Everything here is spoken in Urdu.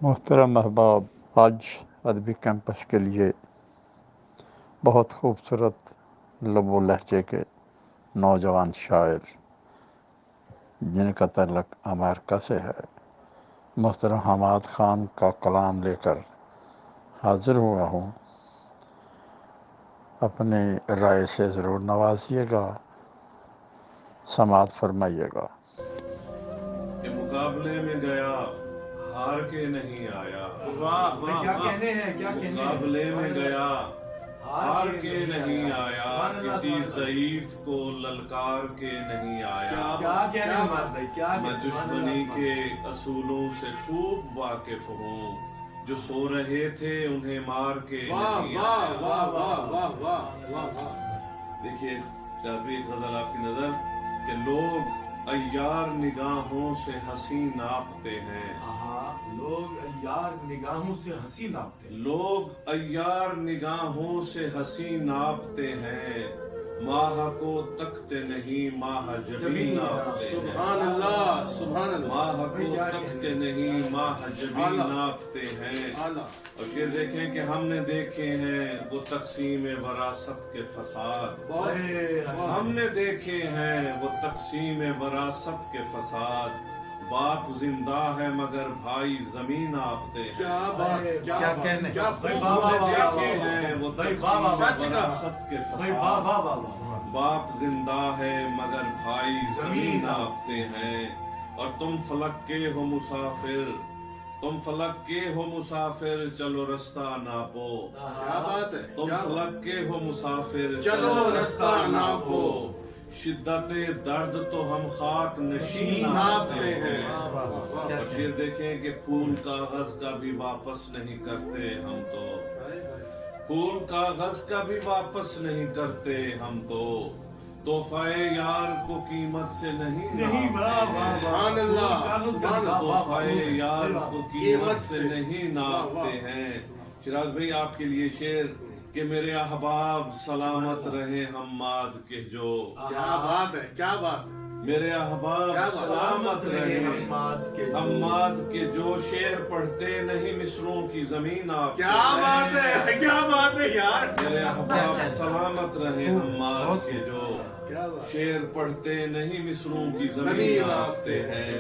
محترم احباب، آج ادبی کیمپس کے لیے بہت خوبصورت لب و لہجے کے نوجوان شاعر جن کا تعلق امریکہ سے ہے، محترم حماد خان کا کلام لے کر حاضر ہوا ہوں۔ اپنی رائے سے ضرور نوازیے گا، سماعت فرمائیے گا۔ کہ مقابلے میں گیا ہار کے نہیں آیا، مقابلے میں گیا ہار کے نہیں آیا، کسی ضعیف کو للکار کے نہیں آیا۔ میں دشمنی کے اصولوں سے خوب واقف ہوں، جو سو رہے تھے انہیں مار کے نہیں آیا۔ دیکھیے ابھی ایک غزل آپ کی نظر کہ لوگ عیار نگاہوں سے ہنسی ناپتے ہیں، لوگ عیار نگاہوں سے ہنسی ناپتے ہیں، لوگ عیار نگاہوں سے ہنسی ناپتے ہیں، ماہ کو تکتے نہیں ماہ جبیں ناپتے ہیں۔ سبحان اللہ سبحان اللہ۔ ماہ کو تکتے نہیں ماہ جبیں ناپتے ہیں۔ اور یہ دیکھیں کہ ہم نے دیکھے ہیں وہ تقسیم وراثت کے فساد، ہم نے دیکھے ہیں وہ تقسیم وراثت کے فساد، باپ زندہ ہے مگر بھائی زمین آپتے ہیں۔ کیا کہنے، ہم نے دیکھے ہیں وہ تقسیم وراثت کے فساد، باپ زندہ ہے مگر بھائی زمین آپتے ہیں۔ اور تم فلک کے ہو مسافر، تم فلک کے ہو مسافر، چلو رستہ ناپو۔ تم فلک کے ہو مسافر، چلو رستہ ناپو۔ شدت درد تو ہم خاک نشین ناپتے ہیں۔ اور پھر دیکھیں کہ پھول کاغذ کا بھی واپس نہیں کرتے ہم تو، پھول کاغذ کا بھی واپس نہیں کرتے ہم تو، تحفہ یار کو قیمت سے نہیں ناپتے ہیں، تحفہ یار کو قیمت سے نہیں ناپتے ہیں۔ شیراز بھائی آپ کے لیے شعر کہ میرے احباب سلامت رہے حماد کے جو، کیا بات ہے، کیا بات ہے، میرے احباب سلامت رہے حماد کے جو، شعر پڑھتے نہیں مصروں کی زمین آپ، کیا بات ہے، کیا بات ہے یار، میرے احباب سلامت رہے حماد کے جو، شعر پڑھتے نہیں مصروں کی زمین آپتے ہیں۔